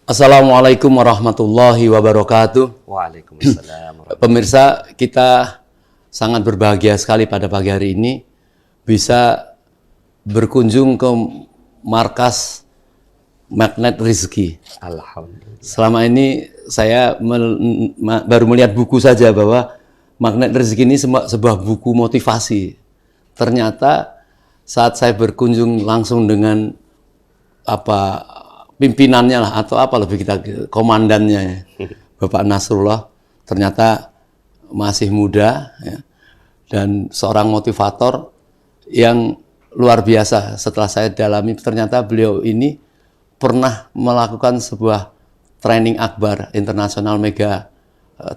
Assalamualaikum warahmatullahi wabarakatuh. Waalaikumsalam. Pemirsa, kita sangat berbahagia sekali pada pagi hari ini bisa berkunjung ke markas Magnet Rezeki. Alhamdulillah. Selama ini saya baru melihat buku saja bahwa Magnet Rezeki ini sebuah buku motivasi. Ternyata saat saya berkunjung langsung dengan pimpinannya lah atau lebih kita komandannya Bapak Nasrullah, ternyata masih muda ya, dan seorang motivator yang luar biasa. Setelah saya dalami, ternyata beliau ini pernah melakukan sebuah training akbar internasional mega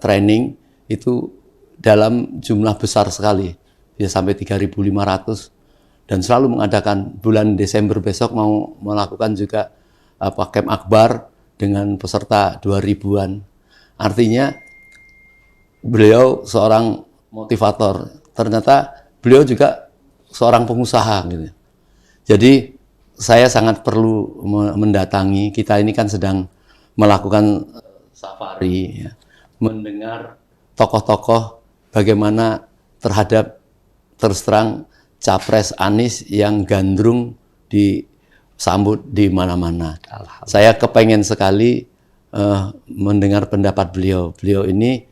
training itu dalam jumlah besar sekali, bisa sampai 3.500, dan selalu mengadakan bulan Desember besok mau melakukan juga camp akbar dengan peserta 2.000-an. Artinya beliau seorang motivator. Ternyata beliau juga seorang pengusaha gitu. Jadi saya sangat perlu mendatangi. Kita ini kan sedang melakukan safari ya, mendengar tokoh-tokoh bagaimana terhadap terus terang Capres Anies yang gandrung disambut di mana-mana. Saya kepengen sekali mendengar pendapat beliau. Beliau ini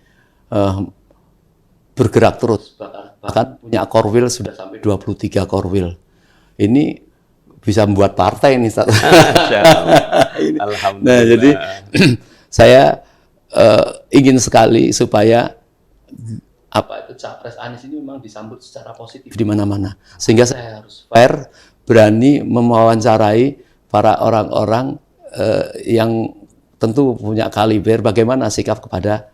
bergerak terus, bahkan punya korwil sudah sampai 23 korwil. Ini bisa membuat partai ini. Alhamdulillah. Nah, jadi saya ingin sekali supaya Capres Anies ini memang disambut secara positif di mana-mana. Sehingga saya harus fair, berani mewawancarai para orang-orang yang tentu punya kaliber bagaimana sikap kepada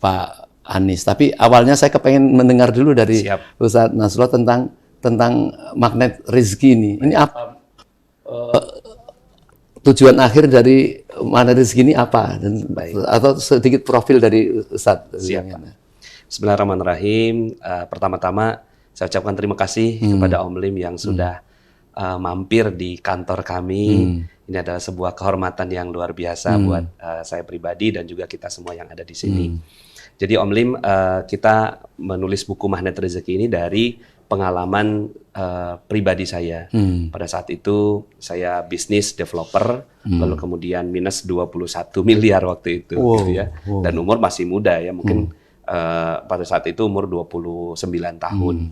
Pak Anies. Tapi awalnya saya kepengen mendengar dulu dari Ustadz Nasrullah tentang Magnet Rezeki ini. Ini apa tujuan akhir dari Magnet Rezeki ini apa? Atau sedikit profil dari Ustadz. Bismillahirrahmanirrahim. Pertama-tama saya ucapkan terima kasih kepada Om Lim yang sudah mampir di kantor kami. Ini adalah sebuah kehormatan yang luar biasa buat saya pribadi dan juga kita semua yang ada di sini. Jadi Om Lim, kita menulis buku Magnet Rezeki ini dari pengalaman pribadi saya. Pada saat itu saya bisnis developer, lalu kemudian minus 21 miliar waktu itu. Gitu ya. Dan umur masih muda ya, mungkin pada saat itu umur 29 tahun.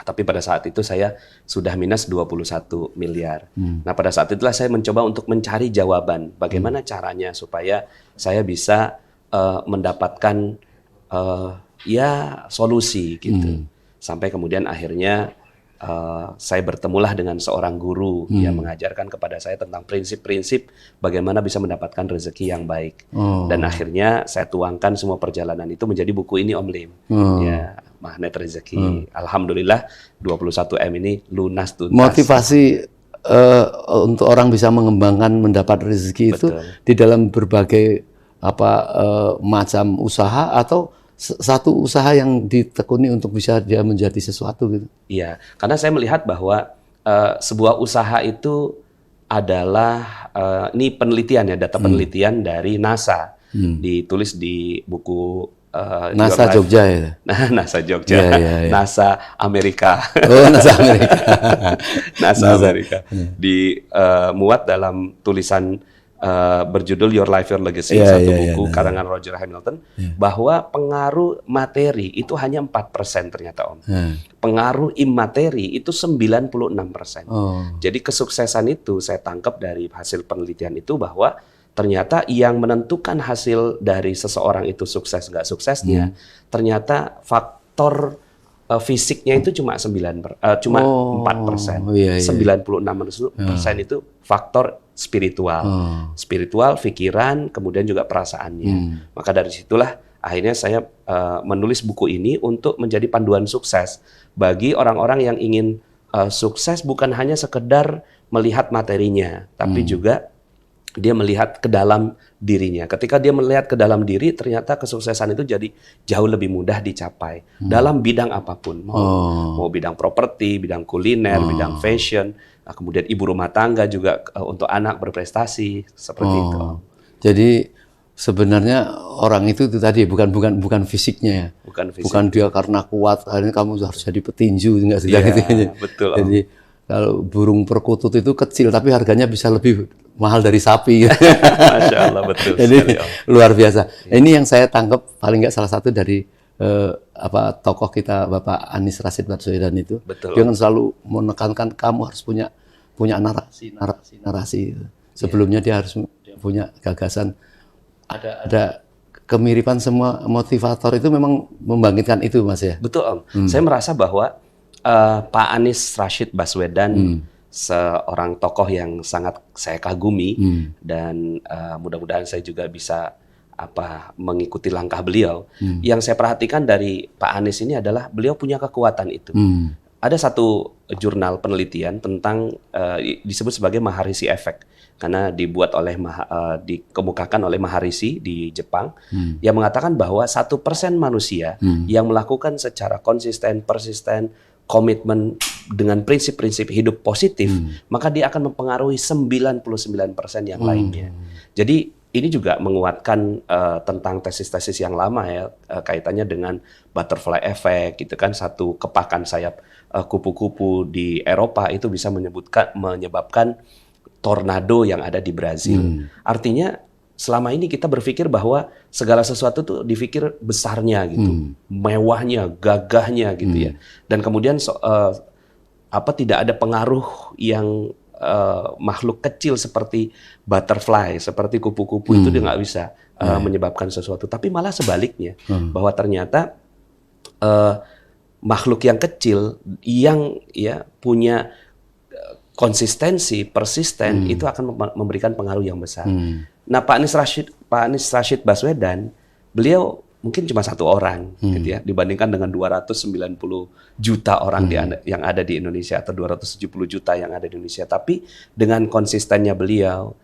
Tapi pada saat itu saya sudah minus 21 miliar. Nah, pada saat itulah saya mencoba untuk mencari jawaban. Bagaimana caranya supaya saya bisa mendapatkan solusi gitu. Sampai kemudian akhirnya saya bertemulah dengan seorang guru yang mengajarkan kepada saya tentang prinsip-prinsip bagaimana bisa mendapatkan rezeki yang baik. Dan akhirnya saya tuangkan semua perjalanan itu menjadi buku ini, Om Lim. Ya, Magnet Rezeki. Alhamdulillah 21M ini lunas tuntas. Motivasi untuk orang bisa mengembangkan mendapat rezeki itu di dalam berbagai macam usaha atau satu usaha yang ditekuni untuk bisa dia menjadi sesuatu gitu. Iya, karena saya melihat bahwa sebuah usaha itu adalah ini penelitian ya, data penelitian dari NASA. Ditulis di buku NASA Jogja ya. Nah, NASA Jogja. Ya. NASA Amerika. Oh, NASA Amerika. NASA Amerika. Dimuat dalam tulisan berjudul Your Life, Your Legacy, satu buku karangan Roger Hamilton, bahwa pengaruh materi itu hanya 4% ternyata, Om. Pengaruh imateri itu 96%. Jadi kesuksesan itu saya tangkap dari hasil penelitian itu bahwa ternyata yang menentukan hasil dari seseorang itu sukses nggak suksesnya, ternyata faktor fisiknya itu cuma 4%. 96% itu faktor spiritual. Spiritual, pikiran, kemudian juga perasaannya. Maka dari situlah akhirnya saya menulis buku ini untuk menjadi panduan sukses bagi orang-orang yang ingin sukses bukan hanya sekedar melihat materinya, tapi juga dia melihat ke dalam dirinya. Ketika dia melihat ke dalam diri, ternyata kesuksesan itu jadi jauh lebih mudah dicapai dalam bidang apapun. Mau bidang properti, bidang kuliner, bidang fashion, kemudian ibu rumah tangga juga untuk anak berprestasi seperti itu. Jadi sebenarnya orang itu tadi bukan fisiknya ya. Bukan fisik. Bukan dia karena kuat, akhirnya kamu harus jadi petinju, enggak sih? Betul. Jadi kalau burung perkutut itu kecil tapi harganya bisa lebih mahal dari sapi. Masya Allah, betul. Jadi sekali, luar biasa. Ini yang saya tangkap paling nggak salah satu dari tokoh kita Bapak Anies Rashid Baswedan itu. Betul. Dia kan selalu menekankan kamu harus punya narasi. Sebelumnya dia harus punya gagasan. Ada kemiripan, semua motivator itu memang membangkitkan itu, Mas ya. Betul, Om. Saya merasa bahwa Pak Anies Rashid Baswedan seorang tokoh yang sangat saya kagumi dan mudah-mudahan saya juga bisa mengikuti langkah beliau. Yang saya perhatikan dari Pak Anies ini adalah beliau punya kekuatan itu. Ada satu jurnal penelitian tentang disebut sebagai Maharishi Effect karena dikemukakan oleh Maharishi di Jepang yang mengatakan bahwa 1% manusia yang melakukan secara konsisten, persisten, komitmen dengan prinsip-prinsip hidup positif, maka dia akan mempengaruhi 99% yang lainnya. Jadi ini juga menguatkan tentang tesis-tesis yang lama ya, kaitannya dengan butterfly effect gitu kan, satu kepakan sayap kupu-kupu di Eropa itu bisa menyebabkan tornado yang ada di Brazil. Artinya selama ini kita berpikir bahwa segala sesuatu tuh dipikir besarnya gitu, mewahnya, gagahnya gitu ya. Dan kemudian tidak ada pengaruh yang makhluk kecil seperti butterfly, seperti kupu-kupu itu dia nggak bisa menyebabkan sesuatu. Tapi malah sebaliknya, bahwa ternyata makhluk yang kecil yang punya konsistensi, persisten itu akan memberikan pengaruh yang besar. Nah, Pak Anies Rashid Baswedan, beliau mungkin cuma satu orang, gitu ya, dibandingkan dengan 290 juta orang yang ada di Indonesia atau 270 juta yang ada di Indonesia. Tapi dengan konsistennya beliau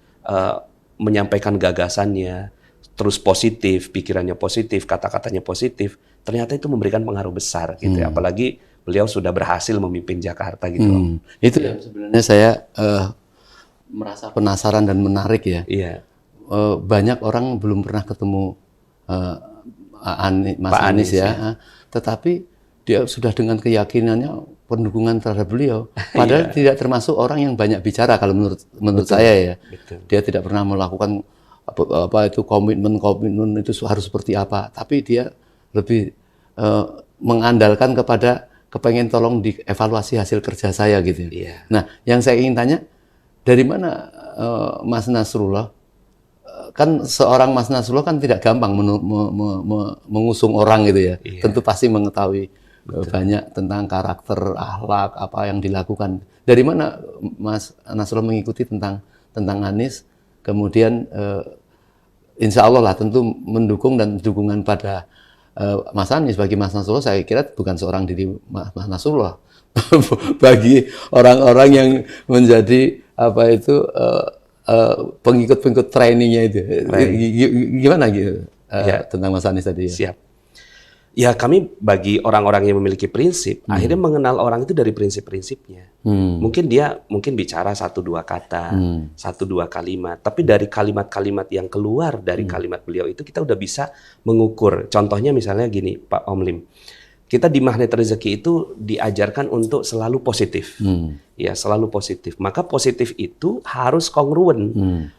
menyampaikan gagasannya, terus positif, pikirannya positif, kata-katanya positif, ternyata itu memberikan pengaruh besar, gitu ya. Apalagi beliau sudah berhasil memimpin Jakarta, gitu. Itu yang sebenarnya saya merasa penasaran dan menarik ya. Iya. Banyak orang belum pernah ketemu Mas Anies ya, tetapi dia sudah dengan keyakinannya pendukungan terhadap beliau. Padahal tidak termasuk orang yang banyak bicara kalau menurut saya ya. Betul. Dia tidak pernah melakukan komitmen itu harus seperti apa. Tapi dia lebih mengandalkan kepada kepengen tolong dievaluasi hasil kerja saya gitu. Iya. Nah, yang saya ingin tanya, dari mana Mas Nasrullah? Kan seorang Mas Nasrullah kan tidak gampang mengusung orang gitu ya. Iya. Tentu pasti mengetahui banyak tentang karakter, akhlak, apa yang dilakukan. Dari mana Mas Nasrullah mengikuti tentang Anies, kemudian insya Allah lah tentu mendukung dan dukungan pada Mas Anies. Bagi Mas Nasrullah saya kira bukan seorang diri Mas Nasrullah. Bagi orang-orang yang menjadi pengikut-pengikut trainingnya itu. Gimana gitu tentang Mas Anies tadi? Siap. Ya, kami bagi orang-orang yang memiliki prinsip, akhirnya mengenal orang itu dari prinsip-prinsipnya. Mungkin dia bicara 1-2 kata, 1-2 kalimat, tapi dari kalimat-kalimat yang keluar dari kalimat beliau itu kita udah bisa mengukur. Contohnya misalnya gini, Pak Om Lim. Kita di Magnet Rezeki itu diajarkan untuk selalu positif. Ya, selalu positif. Maka positif itu harus kongruen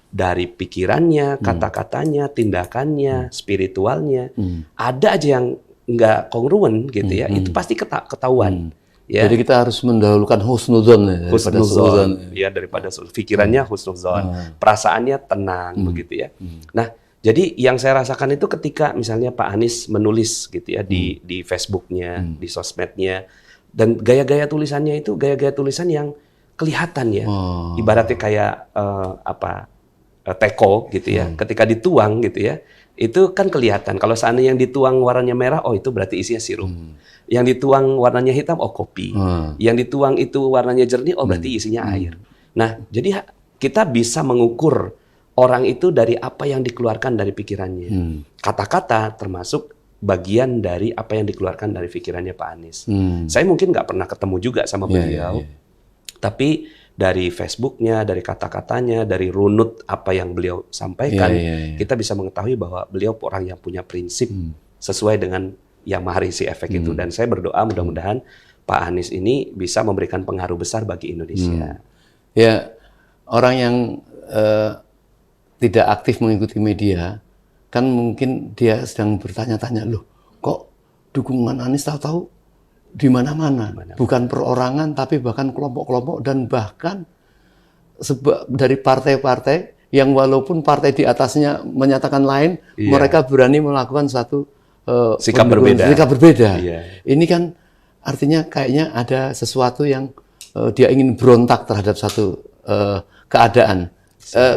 dari pikirannya, kata-katanya, tindakannya, spiritualnya. Ada aja yang nggak kongruen gitu ya, itu pasti ketahuan. Ya. Jadi kita harus mendahulukan husnuzon ya, husnuzon daripada pikirannya husnuzon, perasaannya tenang begitu ya. Nah, jadi yang saya rasakan itu ketika misalnya Pak Anies menulis gitu ya di Facebooknya, di sosmednya, dan gaya-gaya tulisannya itu gaya-gaya tulisan yang kelihatan ya, ibaratnya kayak teko gitu ya. Ketika dituang gitu ya, itu kan kelihatan. Kalau seandainya yang dituang warnanya merah, oh itu berarti isinya sirup. Yang dituang warnanya hitam, oh kopi. Yang dituang itu warnanya jernih, oh berarti isinya air. Nah, jadi kita bisa mengukur orang itu dari apa yang dikeluarkan dari pikirannya. Kata-kata termasuk bagian dari apa yang dikeluarkan dari pikirannya Pak Anies. Saya mungkin nggak pernah ketemu juga sama beliau, tapi dari Facebooknya, dari kata-katanya, dari runut apa yang beliau sampaikan, kita bisa mengetahui bahwa beliau orang yang punya prinsip sesuai dengan yang Maharisi Efek itu. Dan saya berdoa mudah-mudahan Pak Anies ini bisa memberikan pengaruh besar bagi Indonesia. Ya, orang yang tidak aktif mengikuti media, kan mungkin dia sedang bertanya-tanya, loh kok dukungan Anies tahu-tahu di mana-mana, bukan perorangan tapi bahkan kelompok-kelompok dan bahkan dari partai-partai yang walaupun partai di atasnya menyatakan lain, mereka berani melakukan satu sikap berbeda. Ini kan artinya kayaknya ada sesuatu yang dia ingin berontak terhadap satu keadaan.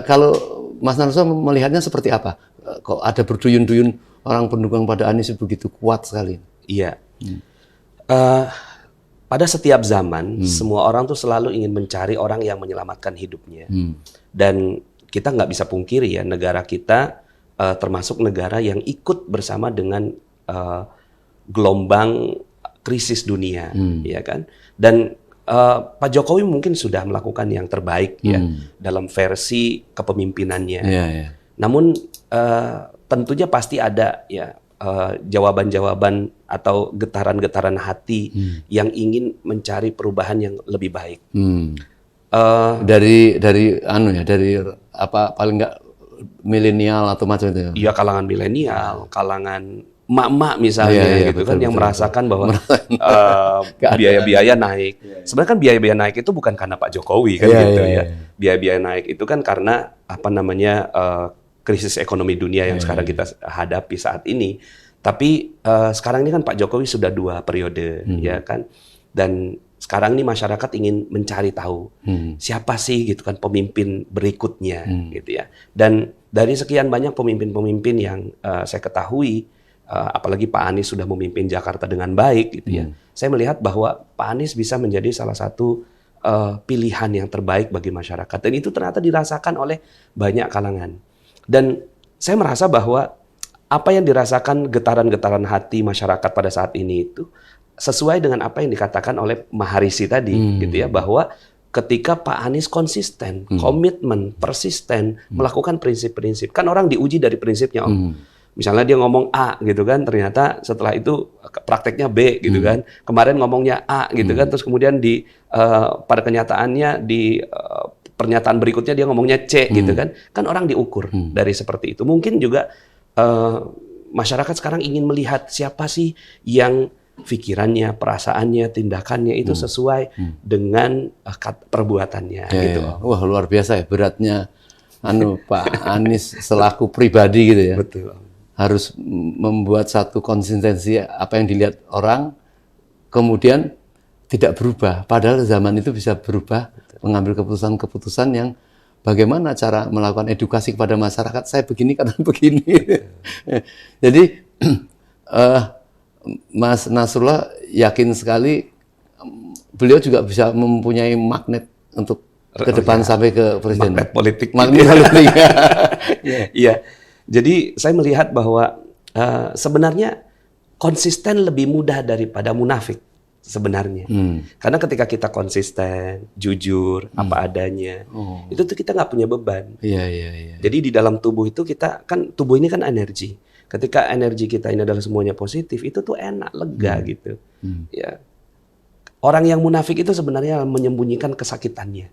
Kalau Mas Narso melihatnya seperti apa? Kok ada berduyun-duyun orang pendukung pada Anies begitu kuat sekali? Iya. Pada setiap zaman, semua orang tuh selalu ingin mencari orang yang menyelamatkan hidupnya. Dan kita nggak bisa pungkiri ya, negara kita termasuk negara yang ikut bersama dengan gelombang krisis dunia, ya kan? Dan Pak Jokowi mungkin sudah melakukan yang terbaik ya dalam versi kepemimpinannya. Namun tentunya pasti ada ya jawaban-jawaban atau getaran-getaran hati yang ingin mencari perubahan yang lebih baik. Dari apa paling nggak milenial atau macam itu? Iya, kalangan milenial, kalangan emak-emak misalnya gitu kan, yang merasakan bahwa biaya-biaya naik. Sebenarnya kan biaya-biaya naik itu bukan karena Pak Jokowi kan gitu ya. Biaya-biaya naik itu kan karena apa namanya krisis ekonomi dunia yang sekarang kita hadapi saat ini. Tapi sekarang ini kan Pak Jokowi sudah 2 periode, ya kan. Dan sekarang ini masyarakat ingin mencari tahu siapa sih gitu kan pemimpin berikutnya, gitu ya. Dan dari sekian banyak pemimpin-pemimpin yang saya ketahui, apalagi Pak Anies sudah memimpin Jakarta dengan baik, gitu ya. Saya melihat bahwa Pak Anies bisa menjadi salah satu pilihan yang terbaik bagi masyarakat. Dan itu ternyata dirasakan oleh banyak kalangan. Dan saya merasa bahwa apa yang dirasakan getaran-getaran hati masyarakat pada saat ini itu sesuai dengan apa yang dikatakan oleh Maharisi tadi, gitu ya, bahwa ketika Pak Anies konsisten, komitmen, persisten, melakukan prinsip-prinsip, kan orang diuji dari prinsipnya, misalnya dia ngomong A gitu kan, ternyata setelah itu prakteknya B gitu kan, kemarin ngomongnya A gitu kan, terus kemudian pada kenyataannya di pernyataan berikutnya dia ngomongnya C gitu kan orang diukur dari seperti itu. Mungkin juga masyarakat sekarang ingin melihat siapa sih yang pikirannya, perasaannya, tindakannya itu sesuai dengan perbuatannya gitu. Wah, luar biasa ya beratnya Pak Anies selaku pribadi gitu ya. Betul. Harus membuat satu konsistensi apa yang dilihat orang, kemudian tidak berubah. Padahal zaman itu bisa berubah, mengambil keputusan-keputusan yang bagaimana cara melakukan edukasi kepada masyarakat. Saya begini karena begini. Jadi Mas Nasrullah yakin sekali beliau juga bisa mempunyai magnet untuk ke depan sampai ke presiden. Magnet politik. Magnet politik. Iya. Jadi saya melihat bahwa sebenarnya konsisten lebih mudah daripada munafik sebenarnya. Karena ketika kita konsisten, jujur, apa adanya, itu tuh kita nggak punya beban. Jadi di dalam tubuh itu kita kan, tubuh ini kan energi. Ketika energi kita ini adalah semuanya positif, itu tuh enak, lega gitu. Ya. Orang yang munafik itu sebenarnya menyembunyikan kesakitannya.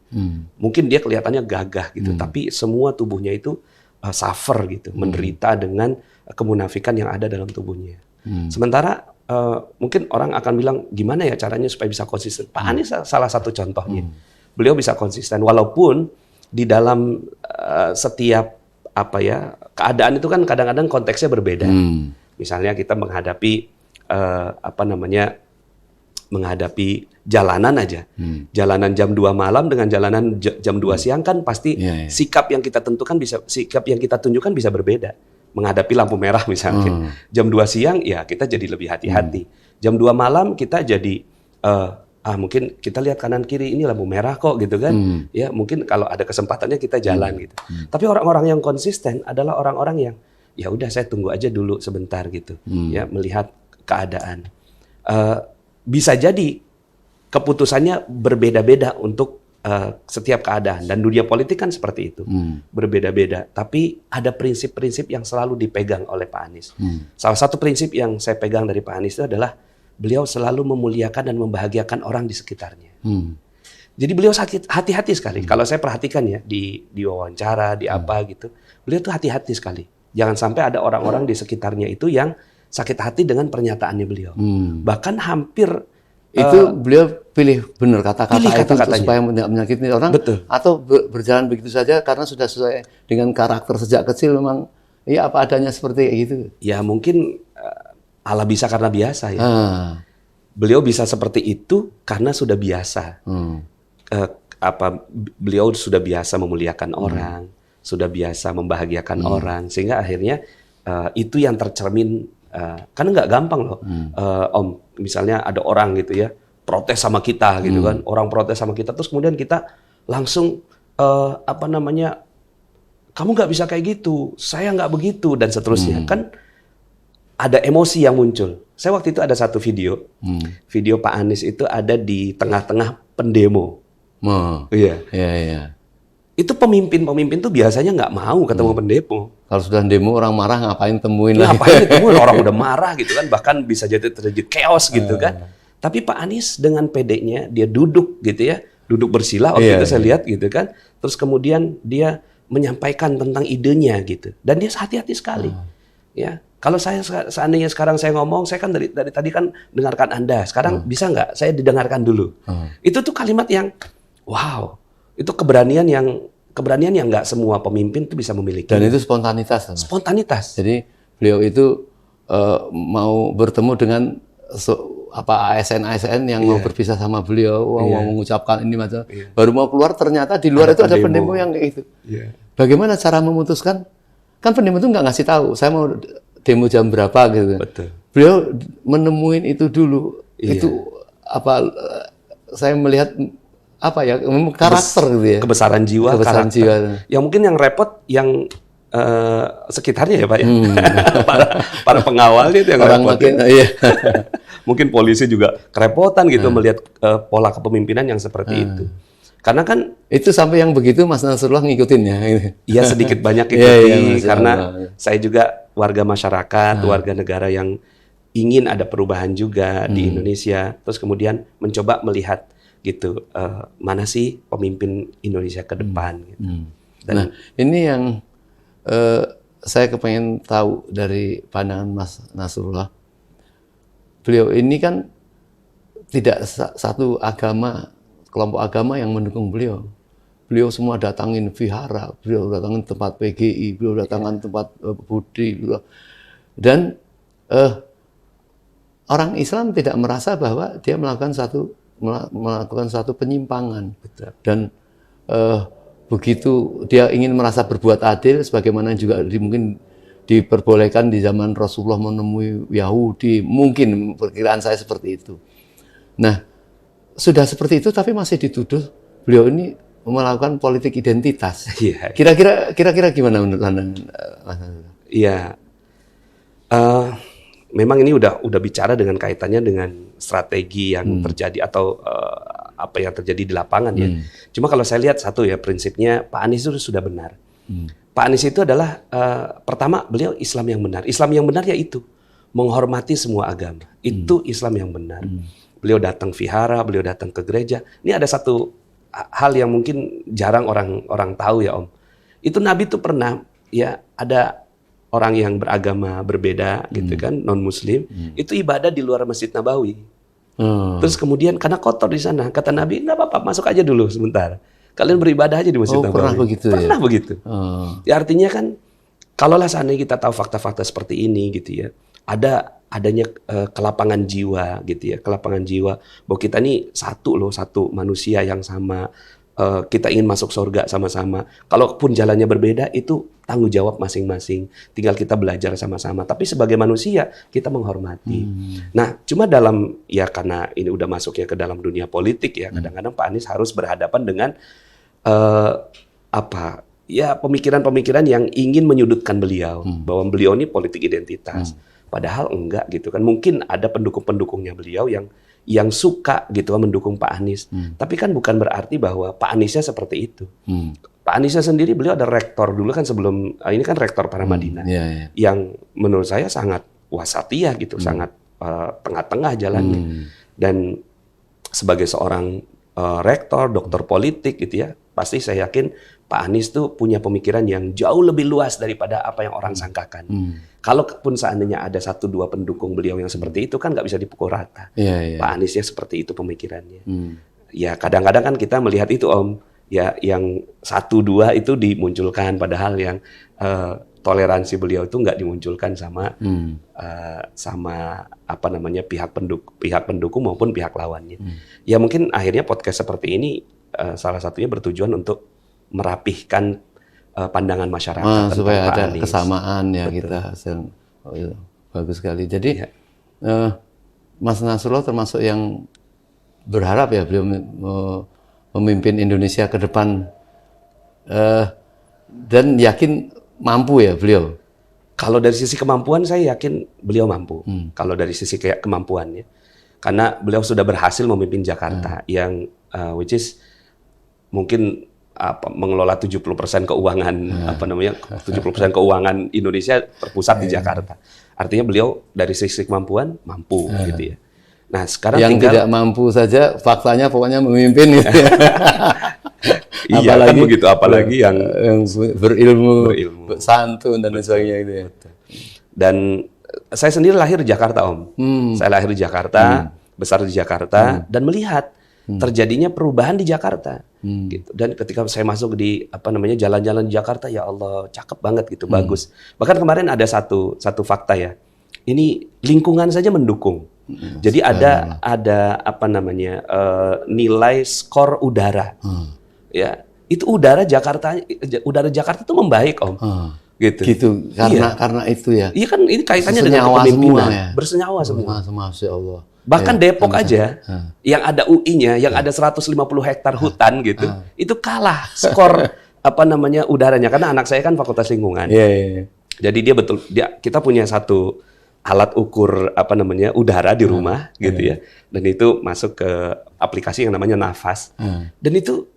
Mungkin dia kelihatannya gagah gitu, tapi semua tubuhnya itu suffer gitu, menderita dengan kemunafikan yang ada dalam tubuhnya. Sementara mungkin orang akan bilang, gimana ya caranya supaya bisa konsisten? Pak Anies salah satu contohnya. Beliau bisa konsisten walaupun di dalam setiap keadaan itu kan kadang-kadang konteksnya berbeda. Misalnya kita menghadapi menghadapi jalanan aja. Jalanan jam 2 malam dengan jalanan jam 2 siang kan pasti sikap yang kita tunjukkan bisa berbeda. Menghadapi lampu merah misalnya. Jam 2 siang ya kita jadi lebih hati-hati. Jam 2 malam kita jadi mungkin kita lihat kanan kiri ini lampu merah kok gitu kan. Ya mungkin kalau ada kesempatannya kita jalan gitu. Tapi orang-orang yang konsisten adalah orang-orang yang ya udah saya tunggu aja dulu sebentar gitu. Ya melihat keadaan. Bisa jadi keputusannya berbeda-beda untuk setiap keadaan, dan dunia politik kan seperti itu, berbeda-beda. Tapi ada prinsip-prinsip yang selalu dipegang oleh Pak Anies. Salah satu prinsip yang saya pegang dari Pak Anies itu adalah beliau selalu memuliakan dan membahagiakan orang di sekitarnya. Jadi beliau hati-hati sekali. Kalau saya perhatikan ya di wawancara, di apa gitu, beliau tuh hati-hati sekali. Jangan sampai ada orang-orang di sekitarnya itu yang sakit hati dengan pernyataannya beliau. Bahkan hampir itu beliau pilih benar kata-kata itu supaya tidak menyakiti orang. Betul. Atau berjalan begitu saja karena sudah sesuai dengan karakter sejak kecil, memang ya apa adanya seperti itu. Ya mungkin Allah bisa karena biasa ya. Beliau bisa seperti itu karena sudah biasa. Beliau sudah biasa memuliakan orang, sudah biasa membahagiakan orang, sehingga akhirnya itu yang tercermin. Karena nggak gampang loh, Om. Misalnya ada orang gitu ya protes sama kita gitu kan, orang protes sama kita, terus kemudian kita langsung kamu nggak bisa kayak gitu, saya nggak begitu, dan seterusnya. Kan ada emosi yang muncul. Saya waktu itu ada satu video, video Pak Anies itu ada di tengah-tengah pendemo. Iya. Itu pemimpin tuh biasanya nggak mau ketemu pendemo. Kalau sudah demo orang marah, ngapain temuin lagi? Ngapain temuin, orang udah marah gitu kan, bahkan bisa jadi terjadi chaos gitu kan. Tapi Pak Anies dengan pedenya dia duduk gitu ya, duduk bersila waktu itu saya lihat gitu kan. Terus kemudian dia menyampaikan tentang idenya gitu, dan dia hati-hati sekali. Ya, kalau seandainya sekarang saya ngomong, saya kan dari tadi kan dengarkan Anda, sekarang bisa nggak saya didengarkan dulu? Itu tuh kalimat yang wow, itu keberanian yang nggak semua pemimpin itu bisa memiliki. Dan itu spontanitas. Spontanitas. Jadi beliau itu mau bertemu dengan ASN yang mau berpisah sama beliau, mau mengucapkan ini macam. Baru mau keluar ternyata di luar itu ada pendemo yang kayak gitu. Bagaimana cara memutuskan? Kan pendemo itu nggak ngasih tahu, saya mau demo jam berapa gitu. Betul. Beliau menemuin itu dulu. Itu saya melihat karakter gitu ya. Kebesaran jiwa. Yang mungkin yang repot yang sekitarnya ya Pak ya. para pengawalnya itu yang repot. Mungkin polisi juga kerepotan gitu melihat pola kepemimpinan yang seperti itu. Karena kan itu sampai yang begitu Mas Nasrullah ngikutin ya. Iya sedikit banyak ikuti karena saya juga warga masyarakat, warga negara yang ingin ada perubahan juga di Indonesia. Terus kemudian mencoba melihat gitu, mana sih pemimpin Indonesia ke depan gitu. Dan ini yang saya kepengen tahu dari pandangan Mas Nasrullah. Beliau ini kan tidak satu kelompok agama yang mendukung beliau. Beliau semua datangin vihara, beliau datangin tempat PGI, beliau datangin tempat Budi, dan orang Islam tidak merasa bahwa dia melakukan satu penyimpangan. Betul. Dan begitu dia ingin merasa berbuat adil, sebagaimana juga mungkin diperbolehkan di zaman Rasulullah menemui Yahudi, mungkin perkiraan saya seperti itu. Nah, sudah seperti itu tapi masih dituduh beliau ini melakukan politik identitas. Kira-kira gimana menurut Anda? Iya. Memang ini udah bicara dengan kaitannya dengan strategi yang terjadi atau apa yang terjadi di lapangan ya. Cuma kalau saya lihat satu ya, prinsipnya Pak Anies itu sudah benar. Pak Anies itu adalah pertama beliau Islam yang benar. Islam yang benar yaitu menghormati semua agama. Itu Islam yang benar. Beliau datang vihara, beliau datang ke gereja. Ini ada satu hal yang mungkin jarang orang tahu ya Om. Itu Nabi tuh pernah ya ada orang yang beragama berbeda gitu kan, non-muslim, itu ibadah di luar Masjid Nabawi. Terus kemudian karena kotor di sana, kata Nabi, nggak apa-apa, masuk aja dulu sebentar. Kalian beribadah aja di Masjid Nabawi. Pernah begitu Pernah begitu. Ya, artinya kan, kalaulah seandainya kita tahu fakta-fakta seperti ini gitu ya, adanya kelapangan jiwa gitu ya, kelapangan jiwa bahwa kita ini satu manusia yang sama, kita ingin masuk surga sama-sama. Kalaupun jalannya berbeda, itu tanggung jawab masing-masing. Tinggal kita belajar sama-sama. Tapi sebagai manusia, kita menghormati. Nah, cuma karena ini udah masuk ya ke dalam dunia politik ya, kadang-kadang Pak Anies harus berhadapan dengan pemikiran-pemikiran yang ingin menyudutkan beliau, bahwa beliau ini politik identitas. Padahal enggak gitu kan. Mungkin ada pendukung-pendukungnya beliau yang yang suka gitu mendukung Pak Anies. Tapi kan bukan berarti bahwa Pak Aniesnya seperti itu. Pak Aniesnya sendiri, beliau ada rektor dulu kan sebelum ini kan rektor Paramadina, yang menurut saya sangat wasatiyah gitu, sangat tengah-tengah jalannya. Dan sebagai seorang rektor, doktor politik gitu ya, pasti saya yakin Pak Anies tuh punya pemikiran yang jauh lebih luas daripada apa yang orang sangkakan. Kalaupun seandainya ada 1-2 pendukung beliau yang seperti itu kan nggak bisa dipukul rata. Pak Aniesnya seperti itu pemikirannya. Ya kadang-kadang kan kita melihat itu Om, ya yang 1-2 itu dimunculkan, padahal yang toleransi beliau itu nggak dimunculkan sama sama apa namanya pihak pendukung maupun pihak lawannya. Ya mungkin akhirnya podcast seperti ini salah satunya bertujuan untuk merapihkan pandangan masyarakat supaya Pak ada Anies. kesamaan ya. Betul. Kita bagus sekali. Jadi Mas Nasrullah termasuk yang berharap ya beliau memimpin Indonesia ke depan dan yakin mampu ya beliau. Kalau dari sisi kemampuan saya yakin beliau mampu. Kalau dari sisi kayak kemampuannya, karena beliau sudah berhasil memimpin Jakarta yang which is mungkin mengelola 70% keuangan 70% keuangan Indonesia terpusat di Jakarta. Artinya beliau dari sisi kemampuan mampu gitu ya. Nah, sekarang yang tidak mampu saja faktanya pokoknya memimpin gitu ya. Iya, apalagi kan begitu, apalagi yang berilmu, santun dan lain sebagainya gitu ya. Dan saya sendiri lahir di Jakarta, Om. Saya lahir di Jakarta, besar di Jakarta dan melihat terjadinya perubahan di Jakarta. Gitu. Dan ketika saya masuk di jalan-jalan di Jakarta, ya Allah, cakep banget gitu, bagus. Bahkan kemarin ada satu fakta ya. Ini lingkungan saja mendukung. Jadi ada nilai skor udara. Ya, itu udara Jakarta itu membaik, Om. Gitu. Karena itu ya. Iya kan ini kaitannya dengan kepemimpinan. Ya? Bersenyawa semua. Masya Allah. Bahkan Depok aja, yang ada UI-nya, yang ada 150 hektar hutan gitu, itu kalah skor udaranya. Karena anak saya kan Fakultas Lingkungan. Jadi kita punya satu alat ukur udara di rumah gitu ya. Dan itu masuk ke aplikasi yang namanya Nafas. Dan itu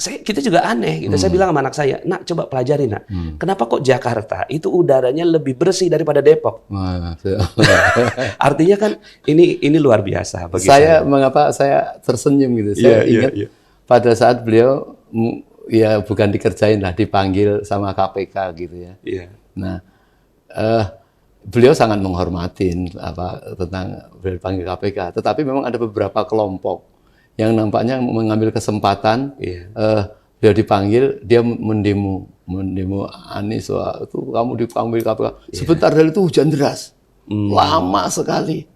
kita juga aneh gitu. Saya bilang sama anak saya, "Nak, coba pelajari, Nak. Kenapa kok Jakarta itu udaranya lebih bersih daripada Depok?" Artinya kan ini luar biasa bagi saya. Mengapa saya tersenyum gitu. Saya ingat pada saat beliau ya bukan dikerjain lah, dipanggil sama KPK gitu ya. Nah, beliau sangat menghormatin tentang dipanggil KPK, tetapi memang ada beberapa kelompok yang nampaknya mengambil kesempatan, beliau dipanggil, dia mendemo Anies, itu kamu dipanggil KPK. Sebentar dari itu hujan deras, lama sekali.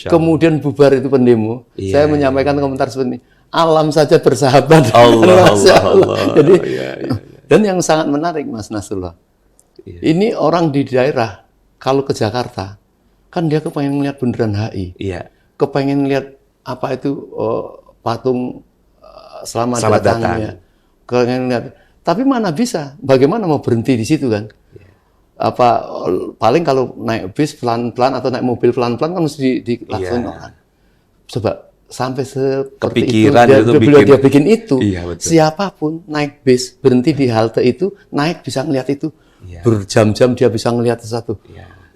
Kemudian bubar itu pendemo. Saya menyampaikan komentar seperti ini, alam saja bersahabat. Allah. Jadi, dan yang sangat menarik Mas Nasrullah, ini orang di daerah kalau ke Jakarta, kan dia kepengen lihat bundaran HI, kepengen lihat patung selamat datangnya. Tapi mana bisa? Bagaimana mau berhenti di situ kan? Paling kalau naik bis pelan-pelan atau naik mobil pelan-pelan kan mesti dilakukan orang. Coba sampai seperti kepikiran itu dia bikin itu. Siapapun naik bis berhenti di halte itu, naik bisa ngelihat itu. Berjam-jam dia bisa ngelihat sesuatu.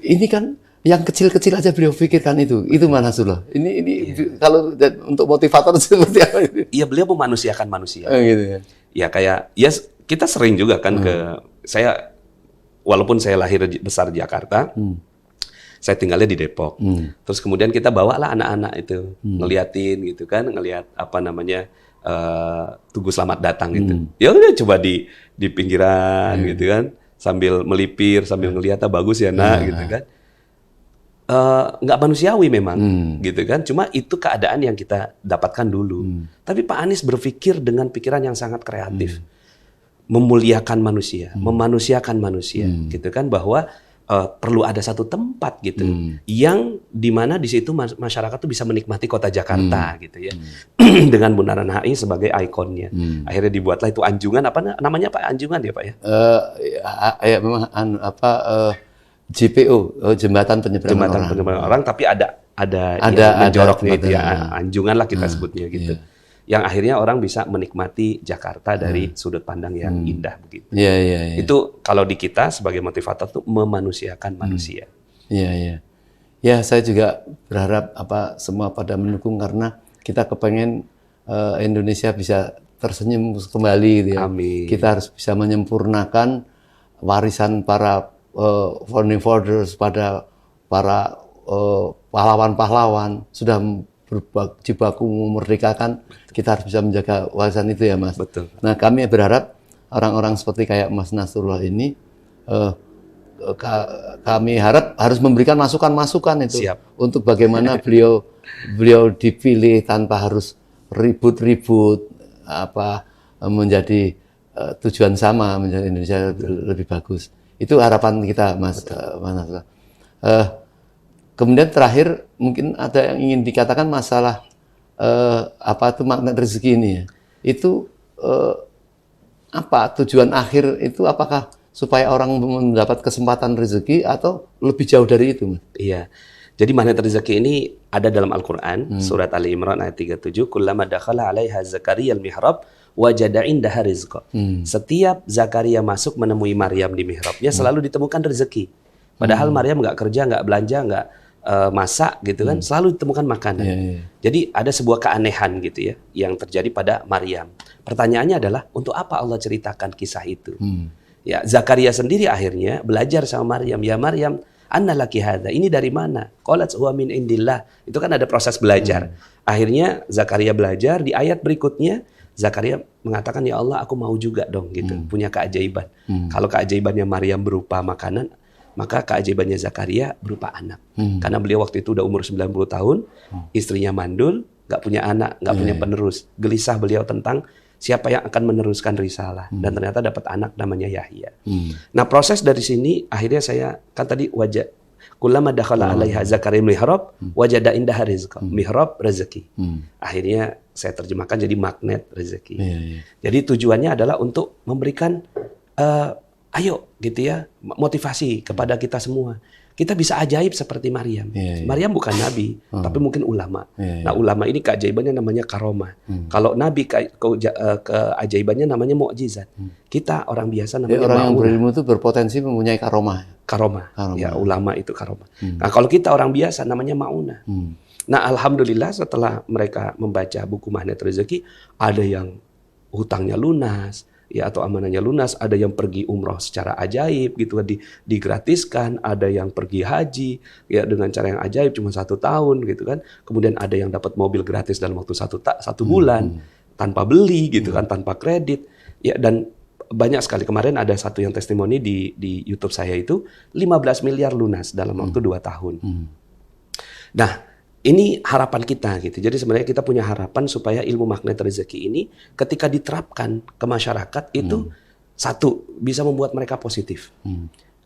Ini kan yang kecil-kecil aja beliau pikirkan itu mana Nasrullah. Ini kalau untuk motivator seperti apa ini? Iya, beliau memanusiakan manusia. Gitu ya. Ya kayak kita sering juga kan saya walaupun saya lahir besar di Jakarta, saya tinggalnya di Depok. Terus kemudian kita bawalah anak-anak itu ngeliatin gitu kan, ngelihat Tugu Selamat Datang gitu. Ya udah coba di pinggiran gitu kan, sambil melipir, sambil ngelihat bagus ya nak gitu kan. Nggak manusiawi memang, gitu kan. Cuma itu keadaan yang kita dapatkan dulu. Tapi Pak Anies berpikir dengan pikiran yang sangat kreatif, memuliakan manusia, memanusiakan manusia, gitu kan. Bahwa perlu ada satu tempat gitu, yang dimana di situ masyarakat tuh bisa menikmati kota Jakarta, gitu ya, dengan bundaran HI sebagai ikonnya. Akhirnya dibuatlah itu Anjungan, namanya Pak Anjungan ya Pak ya? Memang JPO, jembatan penyeberangan orang. Tapi ada ada Ada yang menjoroknya itu ya, tempatnya. anjungan lah kita sebutnya gitu. Iya. Yang akhirnya orang bisa menikmati Jakarta dari sudut pandang yang indah begitu. Iya, iya, iya. Itu kalau di kita sebagai motivator tuh memanusiakan manusia. Iya, iya. Ya, saya juga berharap semua pada mendukung karena kita kepengen Indonesia bisa tersenyum kembali gitu ya. Amin. Kita harus bisa menyempurnakan warisan para founding fathers, pada para pahlawan-pahlawan sudah berjibaku memerdekakan. Kita harus bisa menjaga warisan itu ya, Mas. Betul. Nah, kami berharap orang-orang seperti kayak Mas Nasrullah ini kami harap harus memberikan masukan-masukan itu. Siap. Untuk bagaimana beliau dipilih tanpa harus ribut-ribut menjadi tujuan sama, menjadi Indonesia lebih bagus. Itu harapan kita, Mas Nasrullah. Kemudian terakhir mungkin ada yang ingin dikatakan masalah magnet rezeki ini ya. Itu tujuan akhir itu, apakah supaya orang mendapat kesempatan rezeki atau lebih jauh dari itu, Mas? Iya. Jadi magnet rezeki ini ada dalam Al-Qur'an, surat Ali Imran ayat 37, kullama dakhala 'alaiha Zakaria al-mihrab wajada indaha rizqa. Setiap Zakaria masuk menemui Maryam di mihrabnya selalu ditemukan rezeki. Padahal Maryam nggak kerja, nggak belanja, nggak masak gitu kan, selalu ditemukan makanan. Jadi ada sebuah keanehan gitu ya yang terjadi pada Maryam. Pertanyaannya adalah untuk apa Allah ceritakan kisah itu? Ya, Zakaria sendiri akhirnya belajar sama Maryam. Ya Maryam, anna laki hadza? Ini dari mana? Qalat huwa min indillah. Itu kan ada proses belajar. Akhirnya Zakaria belajar, di ayat berikutnya Zakaria mengatakan, ya Allah, aku mau juga dong gitu, punya keajaiban. Kalau keajaibannya Maryam berupa makanan, maka keajaibannya Zakaria berupa anak. Karena beliau waktu itu udah umur 90 tahun, istrinya mandul, nggak punya anak, nggak punya penerus. Gelisah beliau tentang siapa yang akan meneruskan risalah. Dan ternyata dapat anak namanya Yahya. Nah, proses dari sini akhirnya saya kan tadi kullama dakhala 'alaiha Zakaria mihrab wajada indaha rizqa. Mihrab rezeki. Akhirnya saya terjemahkan jadi magnet rezeki. Jadi tujuannya adalah untuk memberikan ayo gitu ya, motivasi kepada kita semua. Kita bisa ajaib seperti Maryam. Maryam bukan nabi, tapi mungkin ulama. Nah, ulama ini keajaibannya namanya karomah. Kalau nabi keajaibannya namanya mukjizat. Kita orang biasa namanya orang yang maunah. berilmu itu berpotensi mempunyai karomah. Karomah. Ya, ulama itu karomah. Nah, kalau kita orang biasa namanya maunah. Nah, alhamdulillah setelah mereka membaca buku Magnet Rezeki, ada yang hutangnya lunas, ya, atau amanahnya lunas, ada yang pergi umroh secara ajaib gitu kan, digratiskan, ada yang pergi haji ya dengan cara yang ajaib cuma 1 tahun gitu kan, kemudian ada yang dapat mobil gratis dalam waktu satu bulan tanpa beli gitu kan, tanpa kredit ya. Dan banyak sekali, kemarin ada satu yang testimoni di YouTube saya itu 15 miliar lunas dalam waktu 2 tahun. Nah, ini harapan kita gitu. Jadi sebenarnya kita punya harapan supaya ilmu magnet rezeki ini ketika diterapkan ke masyarakat itu satu, bisa membuat mereka positif.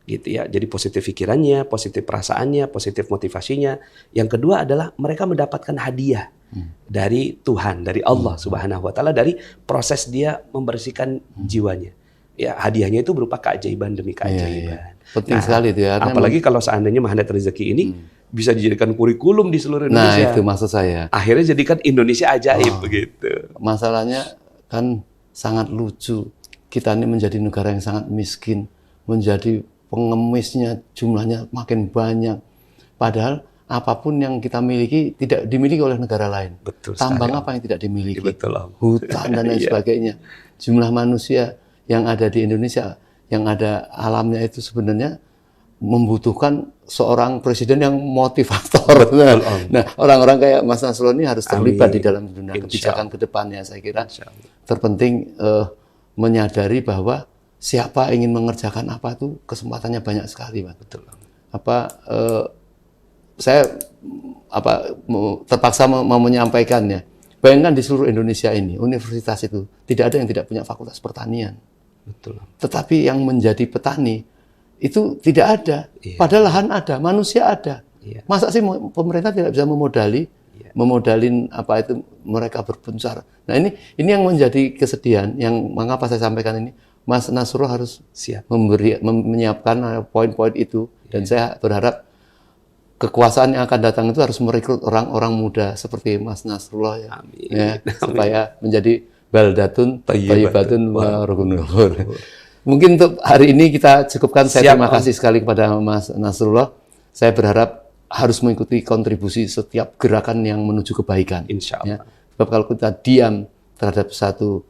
Gitu ya. Jadi positif pikirannya, positif perasaannya, positif motivasinya. Yang kedua adalah mereka mendapatkan hadiah dari Tuhan, dari Allah Subhanahu wa taala, dari proses dia membersihkan jiwanya. Ya, hadiahnya itu berupa keajaiban demi keajaiban. Penting sekali itu ya. Apalagi kalau seandainya magnet rezeki ini bisa dijadikan kurikulum di seluruh Indonesia. Nah, itu maksud saya. Akhirnya jadikan Indonesia ajaib begitu. Masalahnya kan sangat lucu. Kita ini menjadi negara yang sangat miskin, menjadi pengemisnya jumlahnya makin banyak. Padahal apapun yang kita miliki tidak dimiliki oleh negara lain. Betul. Tambang apa yang tidak dimiliki? Betul, Om. Hutan dan lain sebagainya. Jumlah manusia yang ada di Indonesia, yang ada alamnya itu sebenarnya membutuhkan seorang presiden yang motivator. Nah, orang-orang kayak Mas Nasrullah ini harus terlibat di dalam dunia kebijakan ke depannya. Saya kira terpenting menyadari bahwa siapa ingin mengerjakan apa itu kesempatannya banyak sekali, Mas. Betul. Saya terpaksa mau menyampaikannya. Bayangkan di seluruh Indonesia ini, universitas itu tidak ada yang tidak punya fakultas pertanian. Betul. Tetapi yang menjadi petani itu tidak ada. Padahal lahan ada, manusia ada. Masa sih pemerintah tidak bisa memodalin apa itu mereka berpencar. Nah, ini yang menjadi kesedihan, yang mengapa saya sampaikan ini. Mas Nasrullah harus siap menyiapkan poin-poin itu, dan saya berharap kekuasaan yang akan datang itu harus merekrut orang-orang muda seperti Mas Nasrullah ya, Amin. ya supaya menjadi baldatun thayyibatun wa rabbun ghafur. Mungkin untuk hari ini kita cukupkan. Saya Siap, terima Om. kasih sekali kepada Mas Nasrullah. Saya berharap harus mengikuti kontribusi setiap gerakan yang menuju kebaikan. Insya Ya. Allah. Sebab kalau kita diam terhadap satu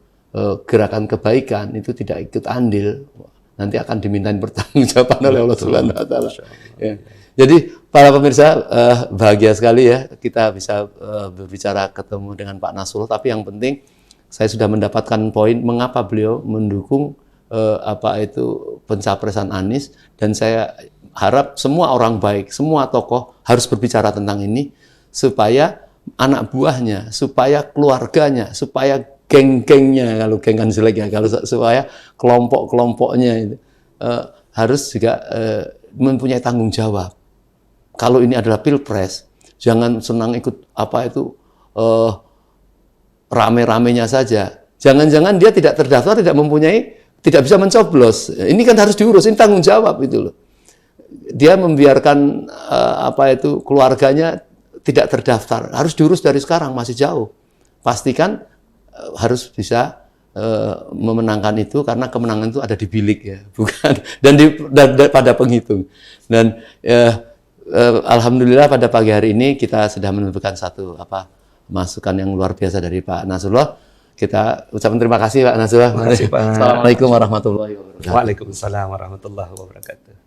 gerakan kebaikan itu tidak ikut andil, nanti akan dimintain pertanggungjawaban oleh Allah Subhanahu wa taala. Ya. Jadi para pemirsa bahagia sekali ya kita bisa berbicara ketemu dengan Pak Nasrullah, tapi yang penting saya sudah mendapatkan poin mengapa beliau mendukung pencapresan Anies, dan saya harap semua orang baik, semua tokoh harus berbicara tentang ini supaya anak buahnya, supaya keluarganya, supaya geng-gengnya, kalau geng kan jelek ya, kalau supaya kelompok-kelompoknya itu harus juga mempunyai tanggung jawab. Kalau ini adalah pilpres, jangan senang ikut rame-ramenya saja. Jangan-jangan dia tidak terdaftar, tidak bisa mencoblos. Ini kan harus diurus, ini tanggung jawab itu loh. Dia membiarkan keluarganya tidak terdaftar, harus diurus dari sekarang, masih jauh. Pastikan harus bisa memenangkan itu, karena kemenangan itu ada di bilik ya, bukan dan pada penghitung. Dan alhamdulillah pada pagi hari ini kita sudah menemukan satu masukan yang luar biasa dari Pak Nasrullah. Kita ucapkan terima kasih Pak Nasrullah. Terima kasih, Pak. Assalamualaikum warahmatullahi wabarakatuh. Waalaikumsalam warahmatullahi wabarakatuh.